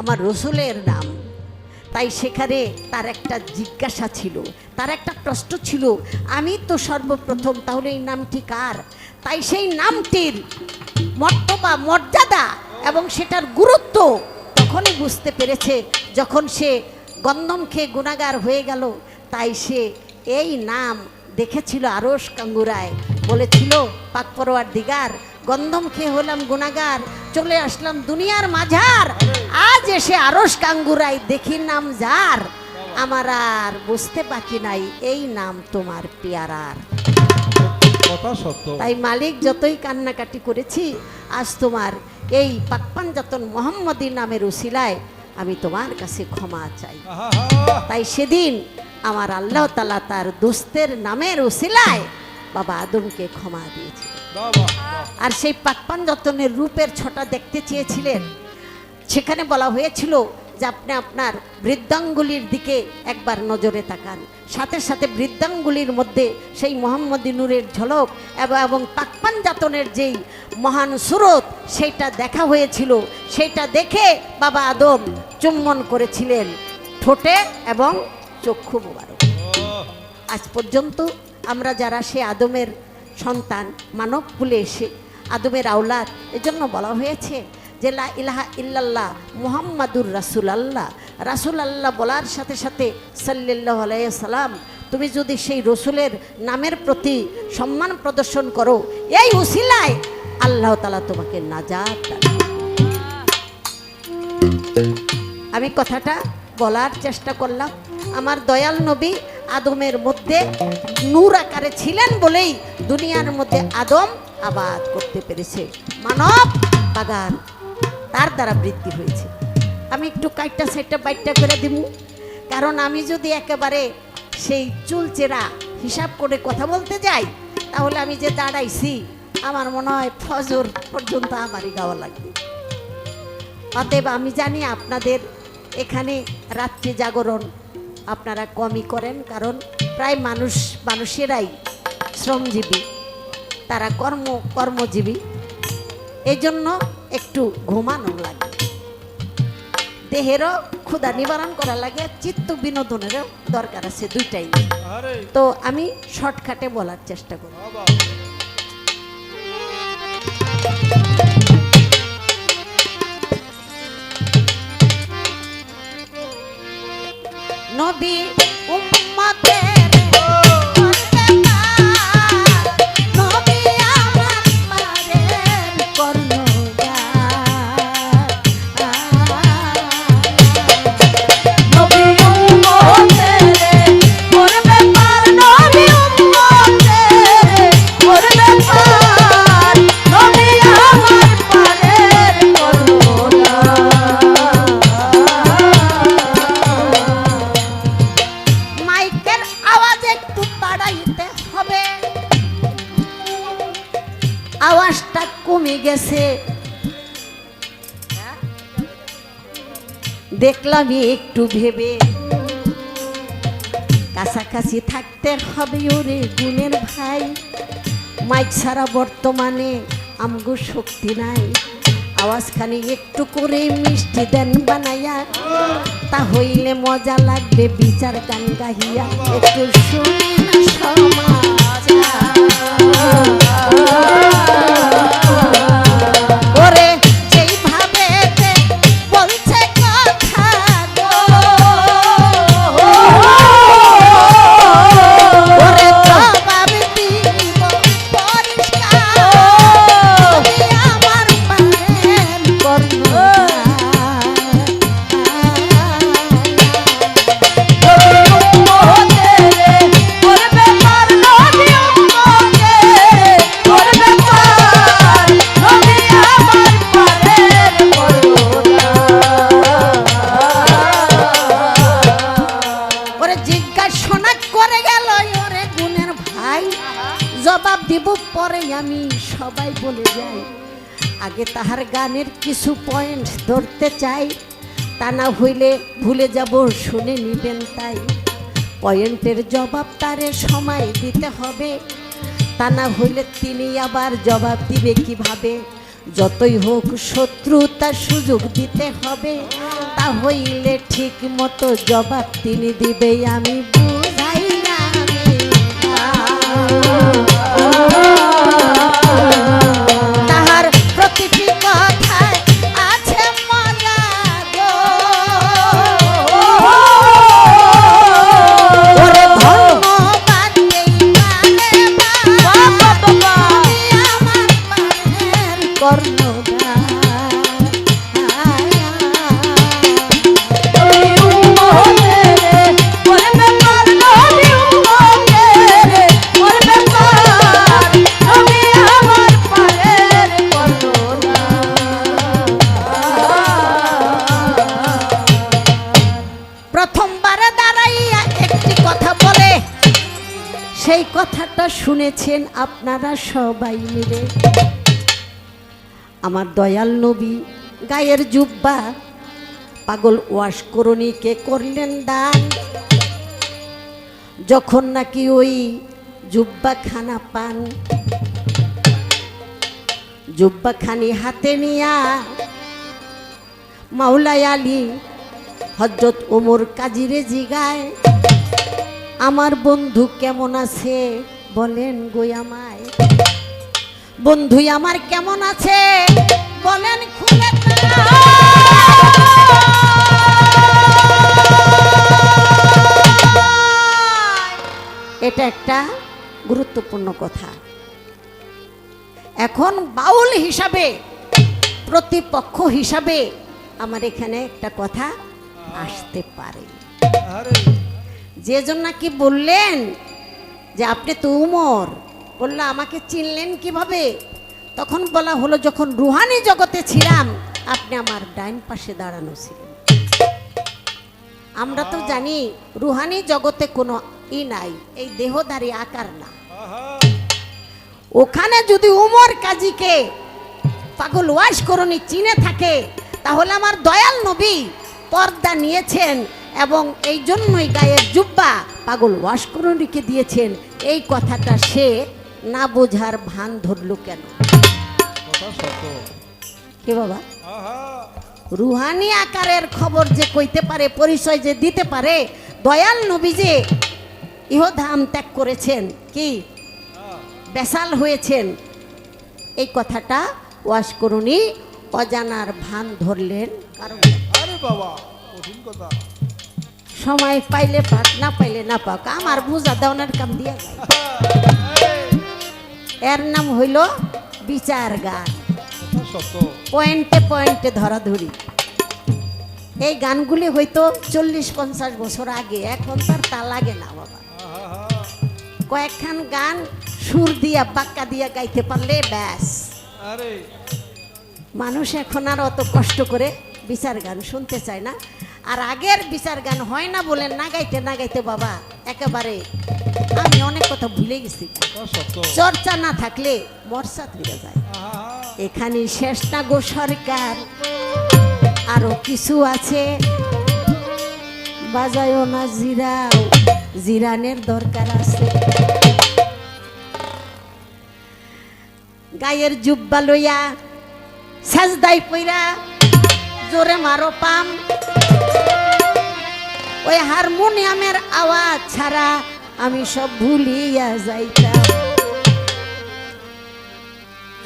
আমার রসুলের নাম। তাই সেখানে তার একটা জিজ্ঞাসা ছিল, তার একটা প্রশ্ন ছিল, আমি তো সর্বপ্রথম, তাহলে এই নামটি কার? তাই সেই নামটির মর্তবা, মর্যাদা এবং সেটার গুরুত্ব তখনই বুঝতে পেরেছে যখন সে গন্ধম খেয়ে গুনাহগার হয়ে গেল। তাই সে এই নাম দেখেছিল আরশ কাঙ্গুরায়, বলেছিল পাক পরওয়ারদিগার, গন্ধম খেয়ে হলাম গুনাহগার, চলে আসলাম দুনিয়ার মাঝার, আজ এসে আরশ কাঙ্গুরায় দেখি নাম যার, আমার আর বুঝতে বাকি নাই এই নাম তোমার পেয়ারার। কথা সত্য। তাই মালিক যতই কান্নাকাটি করেছি, আজ তোমার এই পাকপাঞ্জাতন মোহাম্মদী নামের উসিলায় আমি তোমার কাছে ক্ষমা চাই। তাই সেদিন আমার আল্লাহ তাআলা তার দোস্তের নামের উসিলায় বাবা আদমকে ক্ষমা দিয়েছে। আর সেই পাকপাঞ্জাতনের রূপের ছটা দেখতে চেয়েছিলেন, সেখানে বলা হয়েছিল যে আপনি আপনার বৃদ্ধাঙ্গুলির দিকে একবার নজরে তাকান, সাথে সাথে বৃদ্ধাঙ্গুলির মধ্যে সেই মোহাম্মদী নূরের ঝলক এবং পাকপাঞ্জাতনের যেই মহান সুরত সেইটা দেখা হয়েছিল। সেইটা দেখে বাবা আদম চুম্বন করেছিলেন ঠোঁটে এবং চক্ষু মোবারক। আজ পর্যন্ত আমরা যারা সে আদমের সন্তান, মানব কুলে এসে আদমের আওলাদ, এজন্য বলা হয়েছে যে লা ইলাহা ইল্লাল্লাহ মুহাম্মাদুর রাসূলুল্লাহ। রাসূলুল্লাহ বলার সাথে সাথে সাল্লাল্লাহু আলাইহি সাল্লাম, তুমি যদি সেই রসুলের নামের প্রতি সম্মান প্রদর্শন করো, এই উসিলায় আল্লাহ তাআলা তোমাকে নাজাত দান। আমি কথাটা বলার চেষ্টা করলাম। আমার দয়াল নবী আদমের মধ্যে নূর আকারে ছিলেন বলেই দুনিয়ার মধ্যে আদম আবাদ করতে পেরেছে, মানব বাগান তার দ্বারা বৃদ্ধি হয়েছে। আমি একটু কাইটটা সাইটটা বাইটটা করে দিব, কারণ আমি যদি একেবারে সেই চুলচেরা হিসাব করে কথা বলতে যাই, তাহলে আমি যে দাঁড়াইছি আমার মনে হয় ফজর পর্যন্ত আমারই গাওয়া লাগবে। অতএব আমি জানি আপনাদের এখানে রাত্রি জাগরণ আপনারা কমই করেন, কারণ প্রায় মানুষেরাই শ্রমজীবী, তারা কর্মজীবী, এই জন্য একটু ঘুমানো লাগে, দেহেরও ক্ষুধা নিবারণ করা লাগে, চিত্ত বিনোদনেরও দরকার আছে, দুইটাই। তো আমি শর্টকাটে বলার চেষ্টা করব। নবী উম্মতের আওয়াজটা কমে গেছে, দেখলাম একটু ভেবে, কাছাকাছি থাকতে হবে ওরে গুণের ভাই, মাইক ছাড়া বর্তমানে আমগো শক্তি নাই, আওয়াজখানি একটু করে মিষ্টি দেন বানাইয়া, তা হইলে মজা লাগবে বিচার গান গাহিয়া, একটু শুনে না সমাজ ওরে যেইভাবে বলছে কথা গো, ওরে জবাব দিব পরিষ্কার, আমার প্রেম করো জবাব দিব পরে আমি সবাই বলে যাই, আগে তাহার গানের কিছু পয়েন্ট ধরতে চাই, তা না হইলে ভুলে যাব শুনে নিবেন, তাই পয়েন্টের জবাব তারে সময় দিতে হবে, তা না হইলে তিনি আবার জবাব দিবে কিভাবে, যতই হোক শত্রু তার সুযোগ দিতে হবে, তা হইলে ঠিক মতো জবাব তিনি দিবে। আমি বুঝাই না তাহার প্রতিটি কথায় আছে মজা গো। ওরে ধন্যবাদ দেই মানে আমার পায়ের কর্ণধার। প্রথমবারে দাঁড়াইয়া একটি কথা বলে, সেই কথাটা শুনেছেন আপনারা সবাই মিলে। আমার দয়াল নবী গায়ের জুব্বা পাগল ওয়াশ করণীকে করলেন দান। যখন নাকি ওই জুব্বা খানা পান, জুব্বা খানি হাতে নিয়া মাওলাই আলী হযরত ওমর কাজীরে জিগায়, আমার বন্ধু কেমন আছে বলেন গো আমায়। বন্ধু আমার কেমন আছে বলেন খুলে। এটা একটা গুরুত্বপূর্ণ কথা। এখন বাউল হিসাবে, প্রতিপক্ষ হিসাবে আমার এখানে একটা কথা আসতে পারে। যে জন্য কি বললেন যে আপনি তো উমর, বললো আমাকে চিনলেন কিভাবে? তখন বলা হলো যখন রুহানি জগতে ছিলাম আপনি আমার ডাইন পাশে দাঁড়ানো ছিলেন। আমরা তো জানি রুহানি জগতে কোনো নাই, এই দেহধারী আকার না। ওখানে যদি উমর কাজীকে পাগল ওয়াশ করণী চিনে থাকে, তাহলে আমার দয়াল নবী পর্দা নিয়েছেন এবং এই জন্যই গায়ের জুব্বা পাগল ওয়াশ করণীকে দিয়েছেন। এই কথাটা সে না বোঝার ভান ধরল কেন? কে বাবা? রুহানি আকারের খবর যে কইতে পারে, পরিচয় যে দিতে পারে, দয়াল নবী যে ইহধাম ত্যাগ করেছেন, কি বেসাল হয়েছেন, এই কথাটা ওয়াশ করণী অজানার ভান ধরলেন। কারণ সময় পাইলে পাক, না পাইলে না পাক, আমার বুঝা দেওয়ার কাম দিয়ে যায়। এর নাম হইল বিচার গান, পয়েন্টে পয়েন্টে ধরাধরি। এই গানগুলি হয়তো 40-50 বছর আগে, এখন তার তা লাগে না বাবা। কয়েকখান গান সুর দিয়া বাক্কা দিয়া গাইতে পারলে ব্যাস। মানুষ এখন আর অত কষ্ট করে বিচার গান শুনতে চায় না। আর আগের বিচার গান হয় না বলেন, না গাইতে না গাইতে বাবা একেবারে আমি অনেক কথা ভুলে গেছি। চর্চা না থাকলে মরসা ধরে যায়। এখানে শেষ না গো সরকার, আরো কিছু আছে। বাজায়ও না জিরাও, জিরানের দরকার আছে। গায়ের জুব্বা লইয়া সাজদাই পইরা জোরে মারো পাম। ওই হারমোনিয়ামের আওয়াজ ছাড়া আমি সব ভুলিয়া যাইতাম।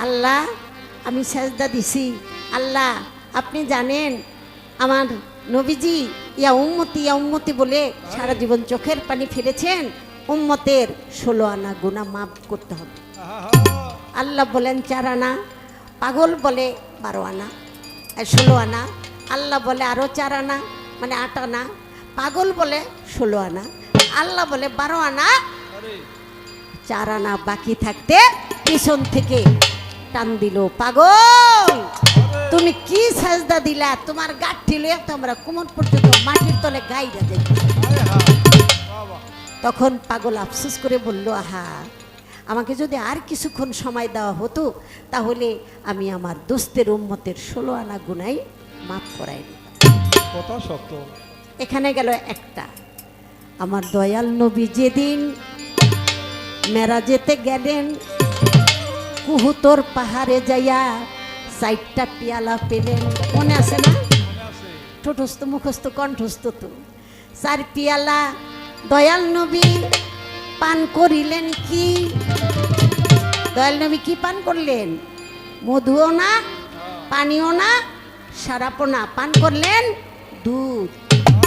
আল্লাহ আমি সাজদা দিছি, আল্লাহ আপনি জানেন আমার নবীজি ইয়া উম্মতি বলে সারা জীবন চোখের পানি ফেলেছেন, উম্মতের 16 আনা গুনাহ মাফ করতে হবে। আল্লাহ বলেন 4 আনা, পাগল বলে 12 আনা, 16 আনা। আল্লাহ বলে আরো 4 আনা, মানে 8 আনা। পাগল বলে 16 আনা, আল্লাহ বলে 12 আনা। 4 আনা বাকি থাকতে পিছন থেকে টান দিল, পাগল তুমি কি সাজদা দিলা? তোমার গাঠি লইয়া তো আমরা কোমর পর্যন্ত মাটির তলে গাইরা যাই। তখন পাগল আফসোস করে বলল, আহা আমাকে যদি আর কিছুক্ষণ সময় দেওয়া হতো তাহলে আমি আমার দোস্তের উম্মতের 16 আনা গুনাই মাফ করাই দিতাম। কথা সত্য। এখানে গেল একটা। আমার দয়াল নবী যেদিন মেরাজেতে গেলেন, কুহুতর পাহাড়ে যাইয়া চারটা পেয়ালা পেলেন, মনে আছে না? মনে আছে? ঠোঁটস্থ মুখস্থ কণ্ঠস্থ তো। 4 পেয়ালা দয়াল নবী পান করিলেন কি? দয়াল নবী কি পান করলেন? মধুও না, পানিও না, সারাপও না, পান করলেন দুধ।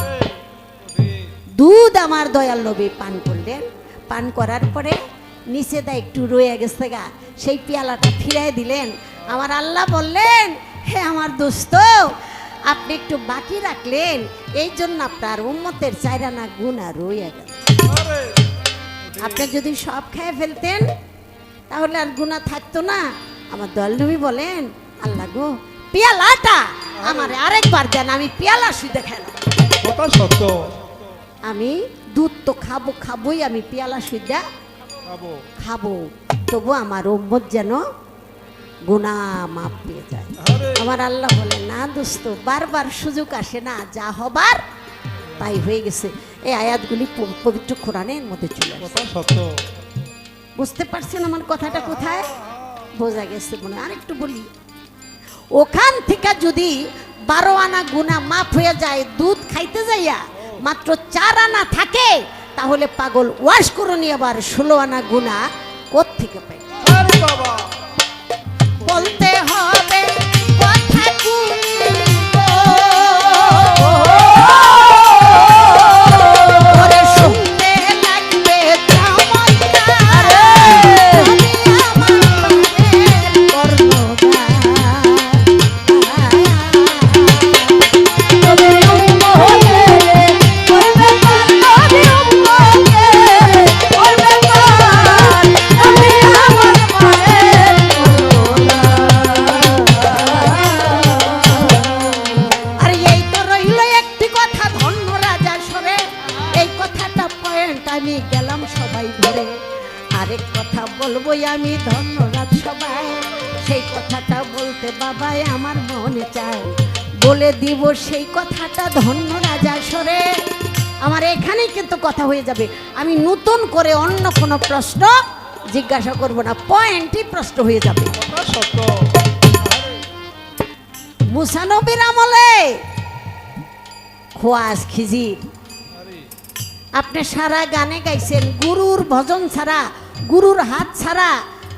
আরে ওরে, দুধ আমার দয়াল নবী পান করলেন। পান করার পরে নিচে দা একটু রয়ে গেছে গা, সেই পেয়ালাটা ফিরাই দিলেন। আমার আল্লাহ বললেন, হে আমার দোস্ত, আপনি একটু বাকি রাখলেন, এই জন্য আপনার উম্মতের 4 আনা গুনাহ রয়ে গেল। আরে আপনি যদি সব খেয়ে ফেলতেন তাহলে আর গুনাহ থাকতো না। আমার দয়াল নবী বলেন, আল্লাহ গো, পেয়ালাটা আমার আরেকবার দেন, আমি পেয়ালা শুধু খেলাম। কথা সত্য। আমি দুধ তো খাবোই, আমি পেয়ালা সুইদা খাবো। খাবো, তবু আমার উম্মত যেন গুনাহ মাপ পেয়ে যায়। আরে আমার আল্লাহ বলে, না দোস্ত, বারবার সুযোগ আসে না, যা হবার তাই হয়ে গেছে। এই আয়াতগুলি পবিত্র কোরআনের মধ্যে চলে আসে। কথা সত্য। বুঝতে পারছেন আমার কথাটা কোথায়? বোঝা গেছে মনে হয়। আরেকটু বলি, ওখান থেকে যদি 12 আনা গুনাহ মাফ হয়ে যায় দুধ খাইতে যাইয়া, মাত্র 4 আনা থাকে, তাহলে পাগল ওয়াশ করুন আবার 16 আনা গুনাহ কোত্থেকে পাই? আরে বাবা, বলতে হবে কথাগুলি গো, ওরে শুনতে লাগবে চমৎকার, তুমি আমার প্রাণের কর্ণধার। তুমি উম্মতে করবে পার, তুমি উম্মতে করবে পার, তুমি আমার প্রাণের কর্ণধার। আর এই তো রইল একটি কথা, ধন্য রাজা সরে, এই কথাটা পয়েন্ট আমি গেলাম সবাই ধরে। আরেক কথা বলবো আমি ধন্যবাদ সবাই, সেই কথাটা বলতে বাবাই আমার মনে চায়, বলে দিব সেই কথাটা ধন্য রাজা সরে। আমার এখানেই কিন্তু কথা হয়ে যাবে, আমি নতুন করে অন্য কোনো প্রশ্ন জিজ্ঞাসা করব না, পয়েন্টই প্রশ্ন হয়ে যাবে। কথা সত্য। মুসা নবীর আমলে খোয়াজ খিজির, আরে আপনি সারা গানে গাইছেন, গুরুর ভজন ছাড়া, গুরুর হাত ছাড়া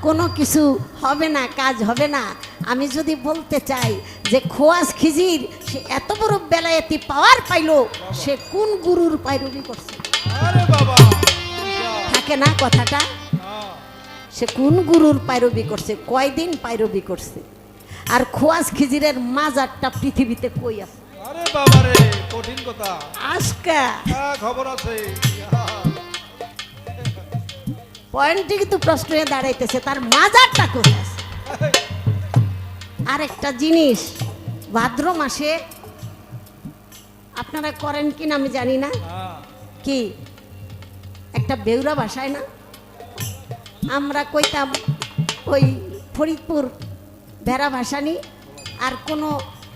কোনো কিছু হবে না, কাজ হবে না। আমি যদি বলতে চাই যে খোয়াজ খিজির সে এত বড় বেলায়েতি পাওয়ার পাইলো, সে কোন গুরুর পাইরবি করছে? আরে বাবা, থাকে না কথাটা? হ্যাঁ, সে কোন গুরুর পাইরবি করছে, কয়দিন পাইরবি করছে? আর খোয়াজ খিজিরের মাজারটা পৃথিবীতে কই আছে? আরে বাবা রে, কঠিন কথা। আজকা হ্যাঁ, খবর আছে। পয়েন্টে কিন্তু প্রশ্ন হয়ে দাঁড়াইতেছে, তার মাজারটা কোথায় আছে? আরেকটা জিনিস, ভাদ্র মাসে আপনারা করেন কি না আমি জানি না, হ্যাঁ, কি একটা বেউরা ভাষায় না, আমরা কইতাম ওই ফরিদপুর ভেড়া ভাষানি, আর কোনো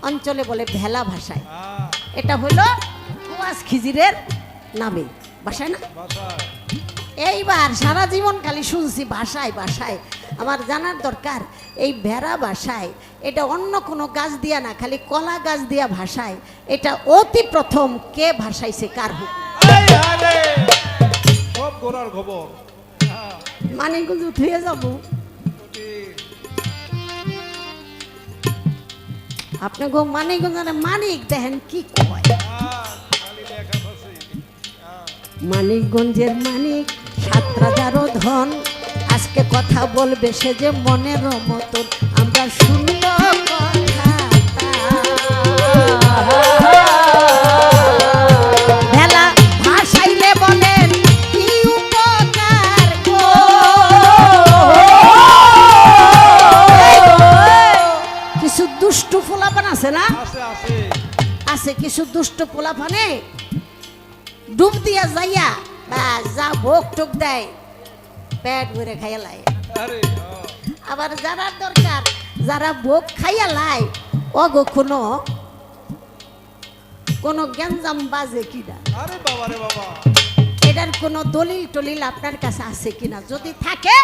অঞ্চলে বলে ভেলা ভাষায়। হ্যাঁ, এটা হলো খোয়াজ খিজিরের নামে ভাষায় না। বাসায়। এইবার সারা জীবন খালি শুনছি ভাষায় ভাষায়, আমার জানার দরকার এই ভেড়া ভাষায়, এটা অন্য কোনো গাছ দিয়া না, খালি কলা গাছ দিয়া ভাষায়, এটা অতি প্রথম কে ভাষাইছে, কার হুকুম? এই আরে, সব গোড়ার খবর। হ্যাঁ, মানিকগঞ্জ উঠিয়ে যাব, কঠিন। আপনি গো মানিকগঞ্জের মানিক দেখেন কি কয়, হ্যাঁ, খালি লেখা আছে। হ্যাঁ, মানিকগঞ্জের মানিক 7 রাজারও ধন, আজকে কথা বলবে সে যে মনের মতন, আমরা শুনল কথা ভেলা ভাষাইলে বলেন কি উপকার গো। কিছু দুষ্টু ফোলাপান আছে না, আছে আছে। আছে কিছু দুষ্ট পোলাপানে ডুব দিয়া যাইয়া বা যা ভোগ টোক দেয়, পেট ভরে খাইয়া লাই। আরে হ্যাঁ, আবার যারা দরকার, যারা ভোগ খাইয়া লাই, অগো কোনো গ্যাঞ্জাম বাজে কিনা, আরে বাবা রে বাবা। এটার কোনো দলিল টলিল আপনার কাছে আছে কিনা? যদি থাকে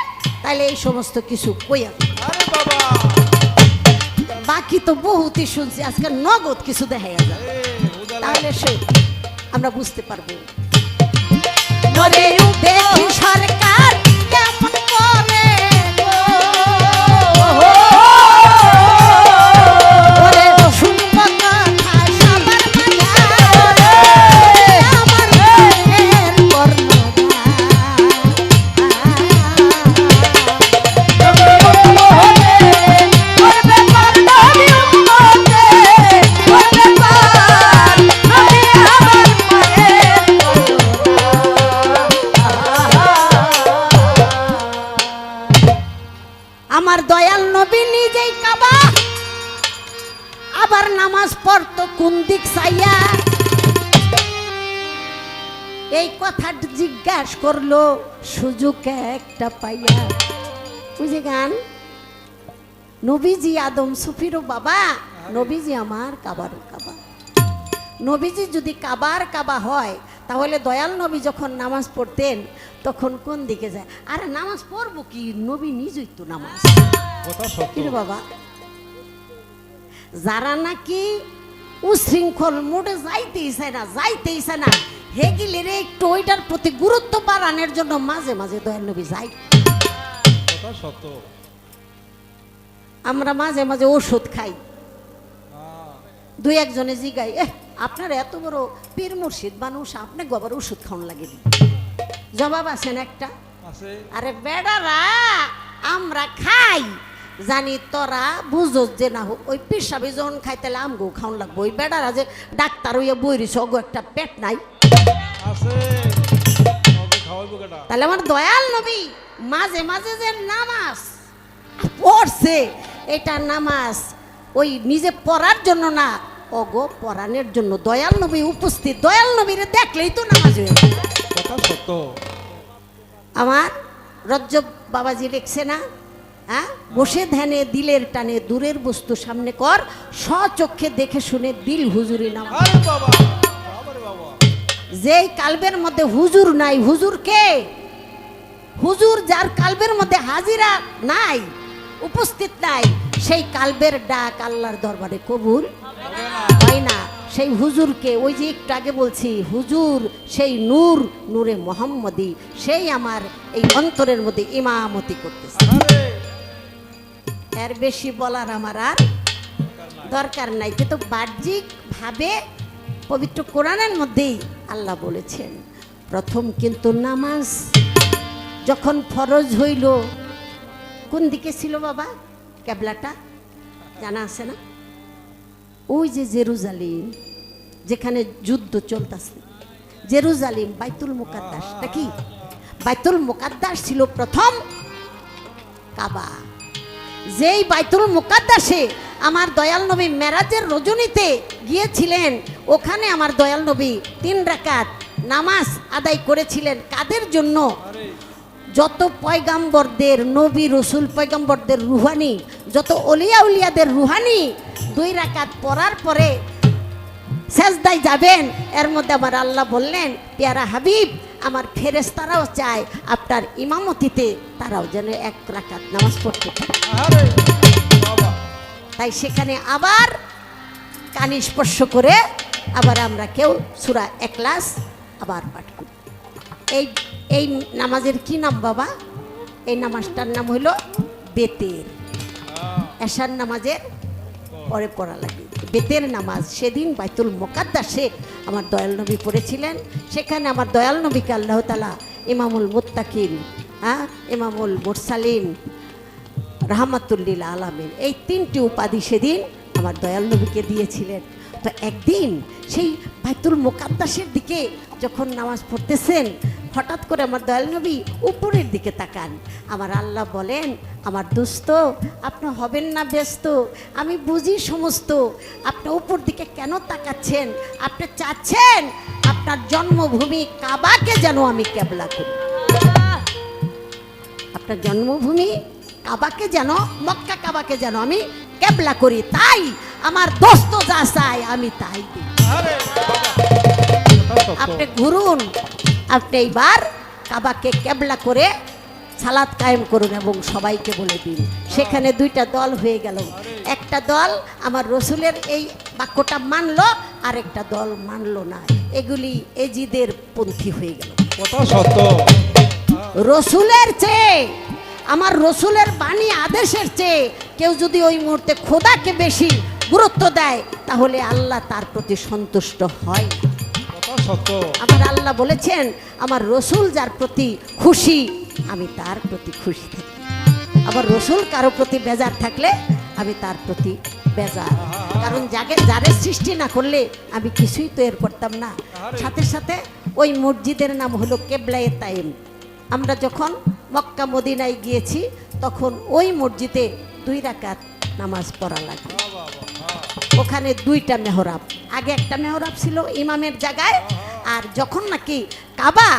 তাহলে এই সমস্ত কিছু কইয়া। আরে বাবা, বাকি তো বহুতই শুনছি, আজকে নগদ কিছু দেখা যায়, তাহলে সে আমরা বুঝতে পারবো। ওরে দেখি সরকার কেমন করে গো, ওরে শুনব কথা সবার মাঝে, আমার মনের বর্ণনা। আমার দয়াল নবী নিজেই কাবা, আবার নামাজ পড়তো কোন দিক চাইয়া। এই কথাটা জিজ্ঞাসা করলো সুযোগ একটা পাইয়া। বুঝে গান, নবীজি আদম সুফিরও বাবা, নবীজি আমার কাবার কাবা। নবীজি যদি কাবার কাবা হয়, তাহলে দয়াল নবী যখন নামাজ পড়তেন তখন কোন দিকে যায়? আরে নামাজ পড়বো কি, নবী নিজেই তো নামাজ। বাবা, যারা নাকি উশৃঙ্খল মোড়ে যাইতেই চায় না হেগিলের একটু ওইটার প্রতি গুরুত্ব বাড়ানোর জন্য মাঝে মাঝে দয়াল নবী যাই। আমরা মাঝে মাঝে ওষুধ খাই, দুই একজনে জিগাই, আপনার এত বড় পীর মুর্শিদ মানুষ, আপনি গোবর ওষুধ খাওয়ান লাগে। জবাব আছেন একটা, আরে বেড়ারা আমরা খাই জানি, তোরা বুঝোস যে না হোক ওই পিসাবি যখন খাই তাহলে আমগো খাওয়ান লাগবো। ওই বেড়ারা যে ডাক্তার হইয়া বইরিস, অগো একটা পেট নাই, তাহলে আমার দয়াল নবী মাঝে মাঝে যে নামাজ পড়ছে, এটা নামাজ ওই নিজে পড়ার জন্য না, অগো পড়ানোর জন্য। দয়াল নবী উপস্থিত, দয়াল নবীরে দেখলেই তো নামাজ হয়ে গেল। আমার রজ্জব বাবাজি লিখছে না, হ্যাঁ, বসে ধ্যানে দিলের টানে দূরের বস্তু সামনে কর, স্বচক্ষে দেখে শুনে দিল হুজুরি নামাজ। যেই কালবের মধ্যে হুজুর নাই, হুজুর কে? হুজুর যার কালবের মধ্যে হাজিরা নাই, উপস্থিত নাই, সেই কালবের ডাক আল্লাহর দরবারে কবুল হয় না। সেই হুজুরকে, ওই যে একটু আগে বলছি, হুজুর সেই নূর, নূরে মোহাম্মদী, সেই আমার এই অন্তরের মধ্যে ইমামতি করতেছে। এর বেশি বলার আমার আর দরকার নাই, কিন্তু বাহ্যিক ভাবে পবিত্র কোরআনের মধ্যেই আল্লাহ বলেছেন, প্রথম কিন্তু নামাজ যখন ফরজ হইল কোন দিকে ছিল বাবা? কেবলাটা জানা আছে না? ওই যে জেরুজালিম, যেখানে যুদ্ধ চলতেছে, জেরুজালিম বাইতুল মুকাদ্দাস, নাকি বাইতুল মুকাদ্দাস ছিল প্রথম কাবা। যেই বাইতুল মুকাদ্দাসে আমার দয়াল নবী মেরাজের রজনীতে গিয়েছিলেন, ওখানে আমার দয়াল নবী 3 রাকাত নামাজ আদায় করেছিলেন। কাদের জন্য? যত পয়গাম্বরদের, নবী রসুল পয়গাম্বরদের রুহানি, যত অলিয়া উলিয়াদের রুহানি 2 রাকাত পড়ার পরে সেজদায় যাবেন। এর মধ্যে আমার আল্লাহ বললেন, পেয়ারা হাবিব, আমার ফেরেশতারাও চায় আপনার ইমামতিতে তারাও যেন 1 রাকাত নামাজ পড়তে পারে। তাই সেখানে আবার কানে স্পর্শ করে আবার আমরা কেউ সূরা ইখলাস আবার পাঠ করি। এই নামাজের কি নাম বাবা? এই নামাজটার নাম হলো বেতের। এশার নামাজের পরে পড়া লাগে বেতের নামাজ। সেদিন বাইতুল মুকাদ্দাসে আমার দয়াল নবী পড়েছিলেন। সেখানে আমার দয়াল নবীকে আল্লাহ তাআলা ইমামুল মুত্তাকিন, ইমামুল মুরসালিন, রাহমাতুল লিল আলামিন, এই 3টি উপাধি সেদিন আমার দয়াল নবীকে দিয়েছিলেন। তো একদিন সেই বাইতুল মুকাদ্দাসের দিকে যখন নামাজ পড়তেছেন, হঠাৎ করে আমার দয়াল নবী উপরের দিকে তাকান। আমার আল্লাহ বলেন, আমার দোস্ত, আপনি হবেন না ব্যস্ত, আমি বুঝি সমস্ত, আপনি উপর দিকে কেন তাকাচ্ছেন? আপনি চাচ্ছেন আপনার জন্মভূমি কাবাকে যেন আমি কেবলা করি, আপনার জন্মভূমি কাবাকে যেন, মক্কা কাবাকে যেন আমি কেবলা করি। তাই আমার দোস্ত যা চায় আমি তাই দিই। আপনি ঘুরুন, আপনি এইবার কাবাকে কেবলা করে সালাত কায়েম করুন এবং সবাইকে বলে দিন। সেখানে 2টা দল হয়ে গেল। একটা দল আমার রসুলের এই বাক্যটা মানলো, আর একটা দল মানলো না। এগুলি এজিদের পন্থী হয়ে গেল। কথা সত্য। রসুলের চেয়ে, আমার রসুলের বাণী আদেশের চেয়ে কেউ যদি ওই মুহূর্তে খোদাকে বেশি গুরুত্ব দেয়, তাহলে আল্লাহ তার প্রতি সন্তুষ্ট হয়। কথা সত্য। আমার আল্লাহ বলেছেন, আমার রসুল যার প্রতি খুশি আমি তার প্রতি খুশি থাকি। আমার রসুল কারো প্রতি বেজার থাকলে আমি তার প্রতি বেজার। কারণ যারে সৃষ্টি না করলে আমি কিছুই তৈরি করতাম না। সাথে সাথে ওই মসজিদের নাম হলো কেবলায়ে তাইম। আমরা যখন মক্কা মদিনায় গিয়েছি তখন ওই মসজিদে 2 রাকাত নামাজ পড়া লাগে। ওখানে 2টা মেহরাব, আগে একটা মেহরাব ছিল ইমামের জায়গায়, আর যখন নাকি কাবা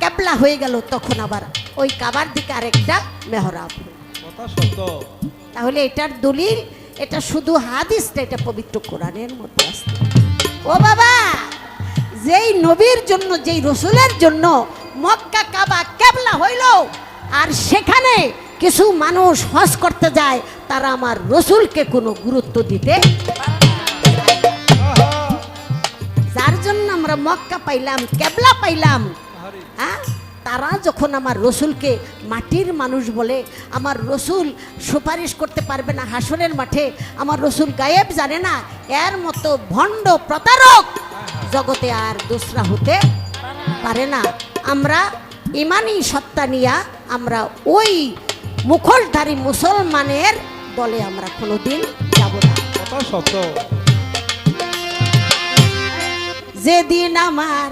কেবলা হয়ে গেল তখন আবার ওই কাবার দিকে আরেকটা মেহরাব। কথা সত্য। তাহলে এটার দলিল, এটা শুধু হাদিস না, এটা পবিত্র কোরআনের মধ্যে আছে। ও বাবা, যেই নবীর জন্য, যেই রসুলের জন্য মক্কা কাবা কেবলা হইল, আর সেখানে কিছু মানুষ হজ করতে যায়, তারা আমার রসুলকে কোনো গুরুত্ব দিতে, যার জন্য আমরা মক্কা পাইলাম, কেবলা পাইলাম, হ্যাঁ, তারা যখন আমার রসুলকে মাটির মানুষ বলে, আমার রসুল সুপারিশ করতে পারবে না হাসরের মাঠে, আমার রসুল গায়েব জানে না, এর মতো ভণ্ড প্রতারক জগতে আর দোসরা হতে পারে না। আমরা ইমানি সত্তা নিয়া আমরা ওই মুখোশধারী মুসলমানের দলে আমরা কোনোদিন যাব না। কথা সত্য। যেদিন আমার